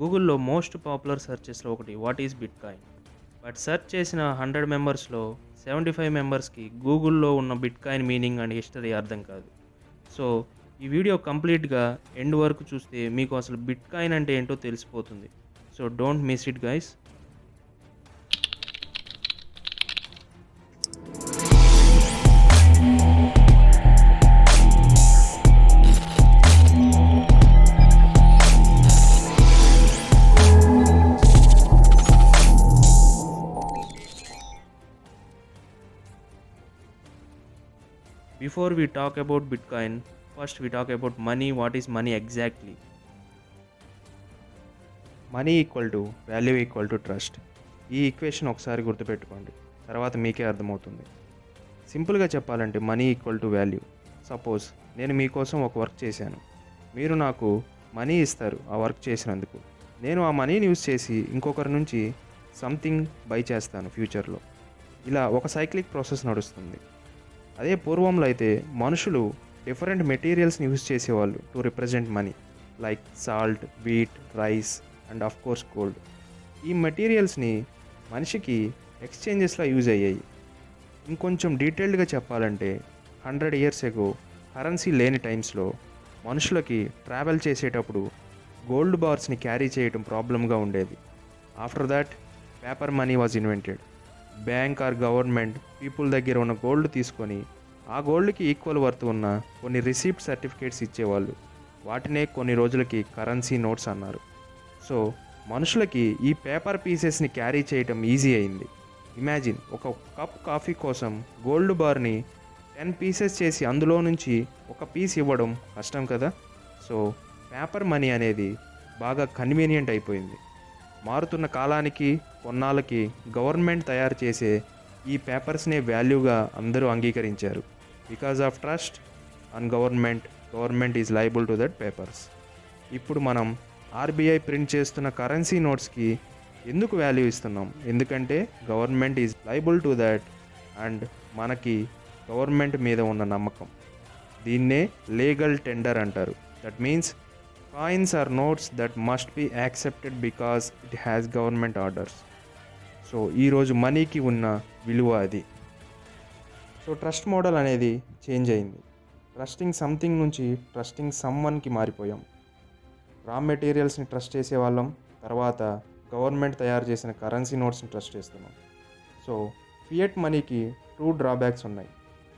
గూగుల్‌లో most popular సెర్చెస్‌లో ఒకటి what is bitcoin. But search చేసిన 100 మెంబర్స్‌లో 75 మెంబర్స్‌కి గూగుల్‌లో ఉన్న బిట్‌కాయిన్ మీనింగ్ అండ్ హిస్టరీ అర్థం కాదు. సో, ఈ వీడియో కంప్లీట్‌గా ఎండ్ వరకు చూస్తే మీకు అసలు బిట్‌కాయిన్ అంటే ఏంటో తెలిసిపోతుంది. So, don't miss it guys. Before we talk about Bitcoin, first we talk about money. What is money exactly? Money equal to value equal to trust. ఈ ఈక్వేషన్ ఒకసారి గుర్తుపెట్టుకోండి, తర్వాత మీకే అర్థమవుతుంది. సింపుల్గా చెప్పాలంటే money equal to value. Suppose నేను మీకోసం ఒక వర్క్ చేశాను, మీరు నాకు మనీ ఇస్తారు ఆ వర్క్ చేసినందుకు. నేను ఆ మనీని యూజ్ చేసి ఇంకొకరి నుంచి సంథింగ్ బై చేస్తాను ఫ్యూచర్లో. ఇలా ఒక సైక్లిక్ ప్రాసెస్ నడుస్తుంది. అదే పూర్వంలో అయితే మనుషులు డిఫరెంట్ మెటీరియల్స్ని యూజ్ చేసేవాళ్ళు to represent money, like salt, wheat, rice and of course gold. ఈ మెటీరియల్స్ని మనిషికి ఎక్స్చేంజెస్లా యూజ్ అయ్యాయి. ఇంకొంచెం డీటెయిల్డ్గా చెప్పాలంటే 100 years ఎగో కరెన్సీ లేని టైమ్స్లో మనుషులకి ట్రావెల్ చేసేటప్పుడు గోల్డ్ బార్స్ని క్యారీ చేయడం ప్రాబ్లంగా ఉండేది. After that paper money was invented. Bank or government people దగ్గర ఉన్న గోల్డ్ తీసుకొని ఆ గోల్డ్కి ఈక్వల్ వర్త్ ఉన్న కొన్ని రిసీప్ట్ సర్టిఫికేట్స్ ఇచ్చేవాళ్ళు. వాటినే కొన్ని రోజులకి కరెన్సీ నోట్స్ అన్నారు. సో మనుషులకి ఈ పేపర్ పీసెస్ని క్యారీ చేయటం ఈజీ అయింది. ఇమాజిన్, ఒక కప్ కాఫీ కోసం గోల్డ్ బార్ని 10 పీసెస్ చేసి అందులో నుంచి ఒక పీస్ ఇవ్వడం కష్టం కదా. సో పేపర్ మనీ అనేది బాగా కన్వీనియంట్ అయిపోయింది. మారుతున్న కాలానికి కొన్నాళ్ళకి గవర్నమెంట్ తయారు చేసే ఈ పేపర్స్నే వాల్యూగా అందరూ అంగీకరించారు. Because of trust and government is liable to that papers. ఇప్పుడు మనం ఆర్బీఐ ప్రింట్ చేస్తున్న కరెన్సీ నోట్స్కి ఎందుకు వాల్యూ ఇస్తున్నాం? ఎందుకంటే government is liable to that and మనకి గవర్నమెంట్ మీద ఉన్న నమ్మకం. దీన్నే లీగల్ టెండర్ అంటారు. That means coins or notes that must be accepted because it has government orders. So ఈరోజు మనీకి ఉన్న విలువ అది. సో ట్రస్ట్ మోడల్ అనేది చేంజ్ అయింది. ట్రస్టింగ్ సంథింగ్ నుంచి ట్రస్టింగ్ సమ్వన్కి మారిపోయాం. రా మెటీరియల్స్ని ట్రస్ట్ చేసేవాళ్ళం, తర్వాత గవర్నమెంట్ తయారు చేసిన కరెన్సీ నోట్స్ని ట్రస్ట్ చేస్తున్నాం. సో ఫియట్ మనీకి 2 డ్రాబ్యాక్స్ ఉన్నాయి.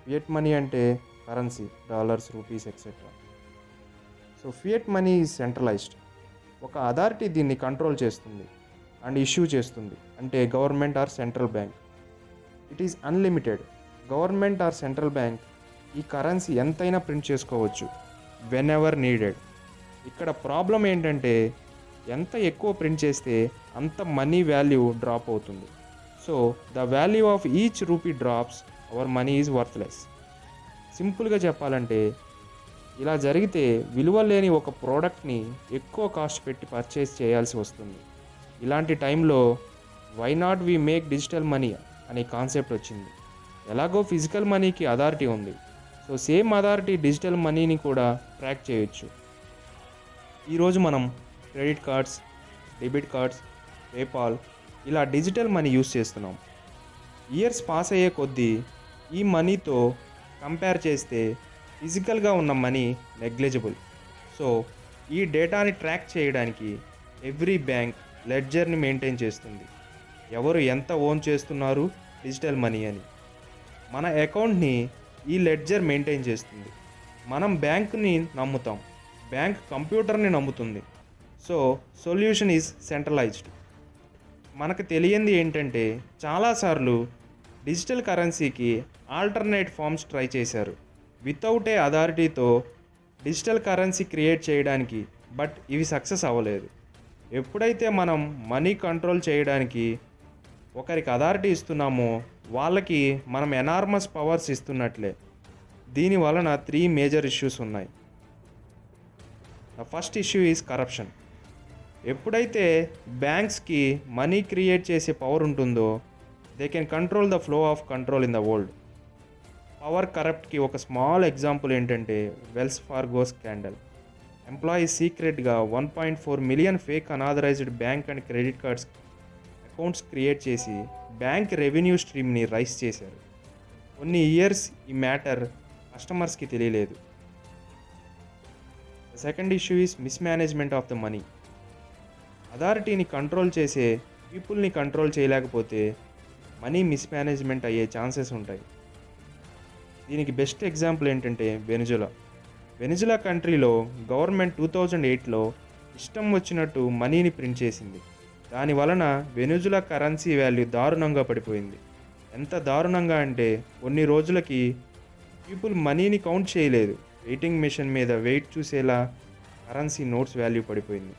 ఫియట్ మనీ అంటే currency, dollars, rupees etcetera. So fiat money is centralised. ఒక అథారిటీ దీన్ని కంట్రోల్ చేస్తుంది అండ్ ఇష్యూ చేస్తుంది, అంటే government or central bank. It is unlimited. Government or central bank ఈ కరెన్సీ ఎంతైనా ప్రింట్ చేసుకోవచ్చు వెన్ ఎవర్ నీడెడ్. ఇక్కడ ప్రాబ్లం ఏంటంటే ఎంత ఎక్కువ ప్రింట్ చేస్తే అంత మనీ వాల్యూ డ్రాప్ అవుతుంది. So the value of each rupee drops, our money is worthless. సింపుల్గా చెప్పాలంటే ఇలా జరిగితే విలువ లేని ఒక ప్రోడక్ట్ని ఎక్కువ కాస్ట్ పెట్టి పర్చేస్ చేయాల్సి వస్తుంది. ఇలాంటి టైంలో why not we make digital money అనే కాన్సెప్ట్ వచ్చింది. ఎలాగో ఫిజికల్ మనీకి అథారిటీ ఉంది, సో సేమ్ అథారిటీ డిజిటల్ మనీని కూడా ట్రాక్ చేయొచ్చు. ఈరోజు మనం credit cards, debit cards, PayPal ఇలా డిజిటల్ మనీ యూస్ చేస్తున్నాం. ఇయర్స్ పాస్ అయ్యే కొద్దీ ఈ మనీతో కంపేర్ చేస్తే ఫిజికల్గా ఉన్న మనీ నెగ్లిజిబుల్. సో ఈ డేటాని ట్రాక్ చేయడానికి ఎవ్రీ బ్యాంక్ లెడ్జర్ని మెయింటైన్ చేస్తుంది. ఎవరు ఎంత ఓన్ చేస్తున్నారు డిజిటల్ మనీ అని. మన అకౌంట్ని ఈ లెడ్జర్ మెయింటైన్ చేస్తుంది. మనం బ్యాంక్ని నమ్ముతాం, బ్యాంక్ కంప్యూటర్ని నమ్ముతుంది. So solution is centralised. మనకు తెలియంది ఏంటంటే చాలాసార్లు డిజిటల్ కరెన్సీకి ఆల్టర్నేట్ ఫార్మ్స్ ట్రై చేశారు వితౌట్ ఏ అథారిటీతో డిజిటల్ కరెన్సీ క్రియేట్ చేయడానికి, బట్ ఇవి సక్సెస్ అవ్వలేదు. ఎప్పుడైతే మనం మనీ కంట్రోల్ చేయడానికి ఒకరికి అథారిటీ ఇస్తున్నామో వాళ్ళకి మనం ఎనార్మస్ పవర్స్ ఇస్తున్నట్లే. దీని వలన 3 మేజర్ ఇష్యూస్ ఉన్నాయి. The first issue is corruption. ఎప్పుడైతే బ్యాంక్స్కి మనీ క్రియేట్ చేసే పవర్ ఉంటుందో they can control the flow of control in the world. Power కరప్ట్కి ఒక స్మాల్ ఎగ్జాంపుల్ ఏంటంటే వెల్స్ ఫార్గో స్కాండల్. ఎంప్లాయీస్ సీక్రెట్గా 1.4 million fake unauthorised bank and credit cards accounts create చేసి bank revenue స్ట్రీమ్ని raise చేశారు. కొన్ని ఇయర్స్ ఈ మ్యాటర్ కస్టమర్స్కి తెలియలేదు. The second issue is mismanagement of the money. అథారిటీని control చేసే పీపుల్ని కంట్రోల్ చేయలేకపోతే మనీ మిస్మేనేజ్మెంట్ అయ్యే ఛాన్సెస్ ఉంటాయి. దీనికి బెస్ట్ ఎగ్జాంపుల్ ఏంటంటే వెనిజులా కంట్రీలో గవర్నమెంట్ 2008లో ఇష్టం వచ్చినట్టు మనీని ప్రింట్ చేసింది. దాని వలన వెనిజులా కరెన్సీ వాల్యూ దారుణంగా పడిపోయింది. ఎంత దారుణంగా అంటే కొన్ని రోజులకి పీపుల్ మనీని కౌంట్ చేయలేదు. వెయిటింగ్ మెషిన్ మీద వెయిట్ చూసేలా కరెన్సీ నోట్స్ వాల్యూ పడిపోయింది.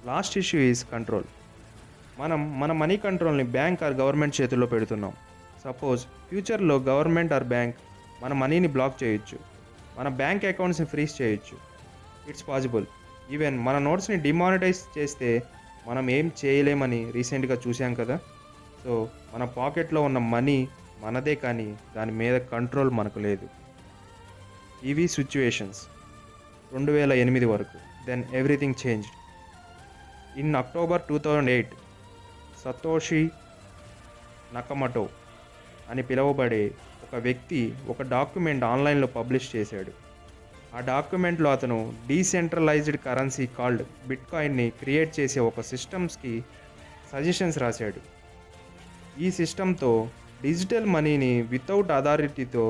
Last issue is control. మనం మన మనీ కంట్రోల్ని బ్యాంక్ ఆర్ గవర్నమెంట్ చేతుల్లో పెడుతున్నాం. సపోజ్ ఫ్యూచర్లో గవర్నమెంట్ ఆర్ బ్యాంక్ మన మనీని బ్లాక్ చేయొచ్చు, మన బ్యాంక్ అకౌంట్స్ని ఫ్రీజ్ చేయొచ్చు. It's possible. ఈవెన్ మన నోట్స్ని డిమానిటైజ్ చేస్తే మనం ఏం చేయలేమని రీసెంట్గా చూసాం కదా. సో మన పాకెట్లో ఉన్న మనీ మనదే, కానీ దాని మీద కంట్రోల్ మనకు లేదు. ఇవి సిచ్యువేషన్స్ 2008 వరకు. Then everything changed. In October 2008 Satoshi Nakamoto అని పిలువబడే ఒక వ్యక్తి ఒక డాక్యుమెంట్ ఆన్లైన్లో పబ్లిష్ చేశాడు. ఆ డాక్యుమెంట్లో అతను డీసెంట్రలైజ్డ్ కరెన్సీ కాల్డ్ బిట్కాయిన్ని క్రియేట్ చేసే ఒక సిస్టమ్స్కి సజెషన్స్ రాశాడు. ఈ సిస్టంతో డిజిటల్ మనీని వితౌట్ అథారిటీతో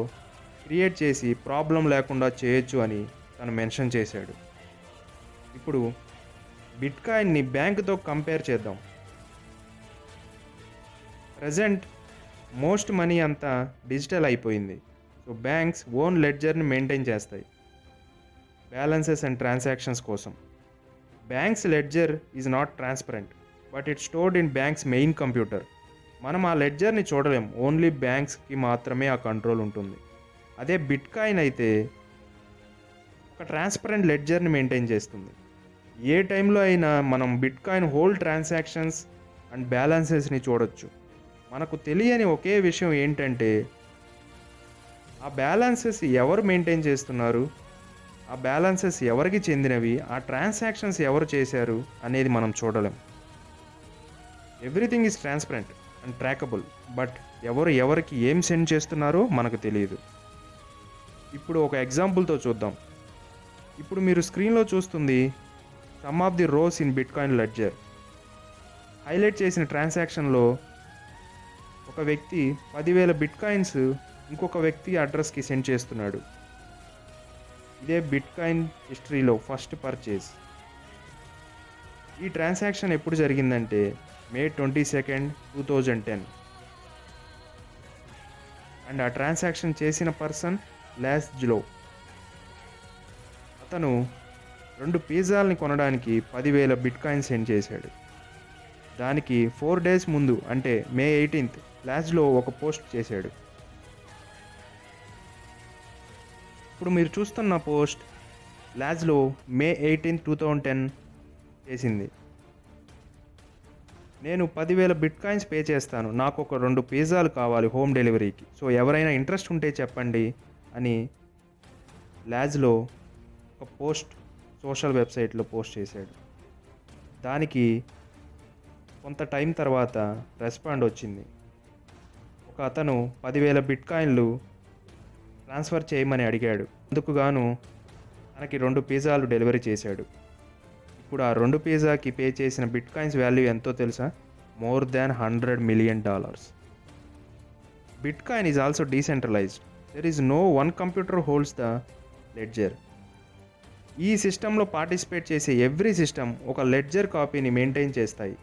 క్రియేట్ చేసి ప్రాబ్లం లేకుండా చేయొచ్చు అని తను మెన్షన్ చేశాడు. ఇప్పుడు బిట్కాయిన్ని బ్యాంకుతో కంపేర్ చేద్దాం. ప్రజెంట్ మోస్ట్ మనీ అంతా డిజిటల్ అయిపోయింది. సో బ్యాంక్స్ ఓన్ లెడ్జర్ని మెయింటైన్ చేస్తాయి బ్యాలెన్సెస్ అండ్ ట్రాన్సాక్షన్స్ కోసం. Banks ledger is not transparent, but it stored in banks main computer. మనం ఆ లెడ్జర్ని చూడలేం, ఓన్లీ బ్యాంక్స్కి మాత్రమే ఆ కంట్రోల్ ఉంటుంది. అదే బిట్కాయిన్ అయితే ఒక ట్రాన్స్పరెంట్ లెడ్జర్ని మెయింటైన్ చేస్తుంది. ఏ టైంలో అయినా మనం బిట్కాయిన్ హోల్ ట్రాన్సాక్షన్స్ అండ్ బ్యాలెన్సెస్ని చూడొచ్చు. మనకు తెలియని ఒకే విషయం ఏంటంటే ఆ బ్యాలెన్సెస్ ఎవరు మెయింటైన్ చేస్తున్నారు, ఆ బ్యాలెన్సెస్ ఎవరికి చెందినవి, ఆ ట్రాన్సాక్షన్స్ ఎవరు చేశారు అనేది మనం చూడలేం. Everything is transparent and trackable, but ఎవరికి ఏం సెండ్ చేస్తున్నారో మనకు తెలియదు. ఇప్పుడు ఒక ఎగ్జాంపుల్తో చూద్దాం. ఇప్పుడు మీరు స్క్రీన్లో చూస్తుంది some of the rows in bitcoin ledger. Highlight చేసిన ట్రాన్సాక్షన్లో ఒక వ్యక్తి 10,000 బిట్కాయిన్స్ ఇంకొక వ్యక్తి అడ్రస్కి సెండ్ చేస్తున్నాడు. ఇదే బిట్కాయిన్ హిస్టరీలో ఫస్ట్ పర్చేజ్. ఈ ట్రాన్సాక్షన్ ఎప్పుడు జరిగిందంటే May 22, 2010. అండ్ ఆ ట్రాన్సాక్షన్ చేసిన పర్సన్ లాస్జ్లో. అతను 2 పిజ్జాలని కొనడానికి 10,000 బిట్కాయిన్ సెండ్ చేశాడు. దానికి 4 days ముందు అంటే May 18 లాస్జ్లో ఒక పోస్ట్ చేశాడు. ఇప్పుడు మీరు చూస్తున్న పోస్ట్ లాస్జ్లో May 18, 2010 చేసింది. నేను 10,000 బిట్కాయిన్స్ పే చేస్తాను, నాకు ఒక 2 పిజ్జాలు కావాలి హోమ్ డెలివరీకి, సో ఎవరైనా ఇంట్రెస్ట్ ఉంటే చెప్పండి అని లాస్జ్లో ఒక పోస్ట్ సోషల్ వెబ్సైట్లో పోస్ట్ చేశాడు. దానికి కొంత టైం తర్వాత రెస్పాండ్ వచ్చింది. ఒక అతను 10,000 బిట్కాయిన్లు ట్రాన్స్ఫర్ చేయమని అడిగాడు. అందుకు గాను తనకి 2 పిజ్జాలు డెలివరీ చేశాడు. ఇప్పుడు ఆ 2 పిజ్జాకి పే చేసిన బిట్కాయిన్స్ వాల్యూ ఎంతో తెలుసా? more than $100 million. Bitcoin is also decentralized. There is no one computer holds the ledger. ఈ సిస్టంలో పార్టిసిపేట్ చేసే ఎవ్రీ సిస్టమ్ ఒక లెడ్జర్ కాపీని మెయింటైన్ చేస్తాయి.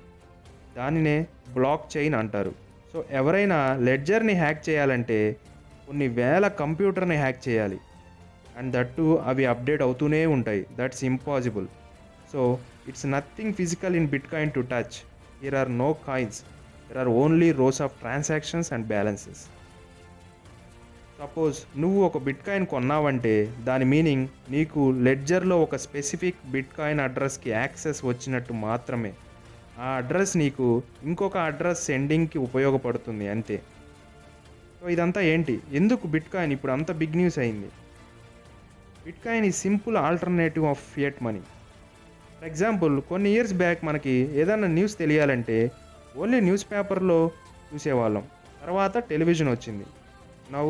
దానినే బ్లాక్ చైన్ అంటారు. సో ఎవరైనా లెడ్జర్ని హ్యాక్ చేయాలంటే కొన్ని వేల కంప్యూటర్ని హ్యాక్ చేయాలి. అండ్ దట్ టు అవి అప్డేట్ అవుతూనే ఉంటాయి. That's impossible. So it's nothing physical in bitcoin to touch. Here are no coins, there are only rows of transactions and balances. Suppose నువ్వు ఒక బిట్కాయిన్ కొన్నావంటే దాని మీనింగ్ నీకు లెడ్జర్లో ఒక స్పెసిఫిక్ బిట్కాయిన్ అడ్రస్కి access వచ్చినట్టు మాత్రమే. ఆ అడ్రస్ నీకు ఇంకొక అడ్రస్ సెండింగ్కి ఉపయోగపడుతుంది అంతే. సో ఇదంతా ఏంటి, ఎందుకు బిట్కాయిన్ ఇప్పుడు అంత బిగ్ న్యూస్ అయింది? బిట్కాయిన్ ఈ simple alternative of fiat money. For example కొన్ని ఇయర్స్ బ్యాక్ మనకి ఏదైనా న్యూస్ తెలియాలంటే ఓన్లీ న్యూస్ పేపర్లో చూసేవాళ్ళం. తర్వాత టెలివిజన్ వచ్చింది. నౌ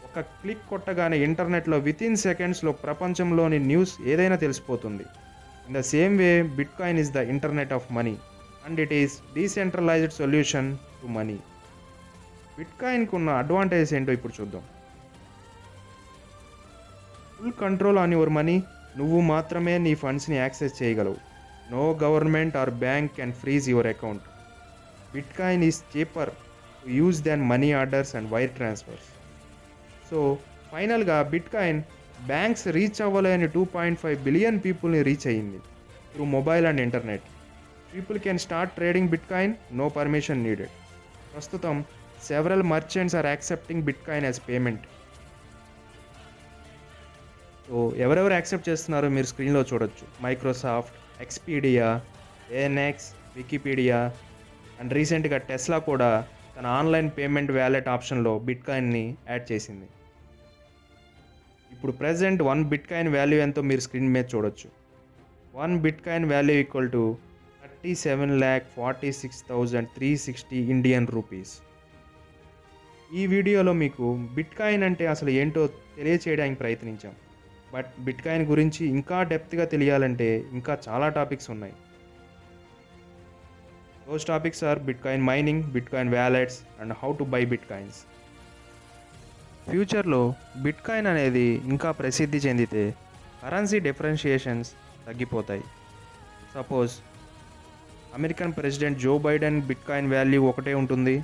ఒక క్లిక్ కొట్టగానే ఇంటర్నెట్లో వితిన్ సెకండ్స్లో ప్రపంచంలోని న్యూస్ ఏదైనా తెలిసిపోతుంది. In the same way bitcoin is the internet of money and it is decentralised solution to money. బిట్కాయిన్కి ఉన్న అడ్వాంటేజెస్ ఏంటో ఇప్పుడు చూద్దాం. Full control on your money. నువ్వు మాత్రమే నీ ఫండ్స్ని యాక్సెస్ చేయగలవు. No government or bank can freeze your account. Bitcoin is cheaper to use then money orders and wire transfers. So ఫైనల్గా బిట్కాయిన్ బ్యాంక్స్ రీచ్ అవ్వలేని 2.5 బిలియన్ పీపుల్ని రీచ్ అయ్యింది through mobile and internet. People can start trading bitcoin, no permission needed. ప్రస్తుతం several merchants are accepting bitcoin as payment. So ఎవరెవరు accept చేస్తున్నారో మీరు స్క్రీన్లో చూడొచ్చు. Microsoft, Expedia, ANX, Wikipedia and రీసెంట్గా టెస్లా కూడా తన ఆన్లైన్ పేమెంట్ వ్యాలెట్ ఆప్షన్లో బిట్కాయిన్ని యాడ్ చేసింది. ఇప్పుడు ప్రెజెంట్ 1 బిట్కాయిన్ వాల్యూ ఎంతో మీరు స్క్రీన్ మీద చూడొచ్చు. 1 bitcoin value equal to 37,46,360 Indian rupees. ఈ వీడియోలో మీకు బిట్కాయిన్ అంటే అసలు ఏంటో తెలియచేయడానికి ప్రయత్నించాం. బట్ బిట్కాయిన్ గురించి ఇంకా డెప్త్గా తెలియాలంటే ఇంకా చాలా టాపిక్స్ ఉన్నాయి. Those topics are bitcoin mining, bitcoin wallets and how to buy bitcoins. ఫ్యూచర్లో బిట్కాయిన్ అనేది ఇంకా ప్రసిద్ధి చెందితే కరెన్సీ డిఫరెన్షియేషన్స్ తగ్గిపోతాయి. Suppose American president Joe Biden bitcoin value ఒకటే ఉంటుంది.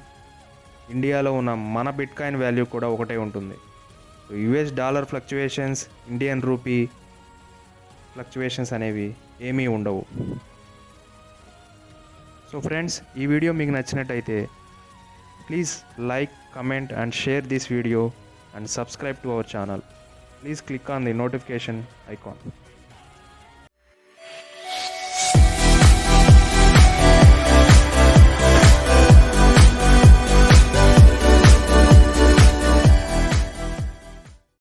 ఇండియాలో ఉన్న మన బిట్కాయిన్ వాల్యూ కూడా ఒకటే ఉంటుంది. US dollar fluctuations, Indian rupee fluctuations అనేవి ఏమీ ఉండవు. సో ఫ్రెండ్స్, ఈ వీడియో మీకు నచ్చినట్టయితే please like, comment and share this video and subscribe to our channel. Please click on the notification icon.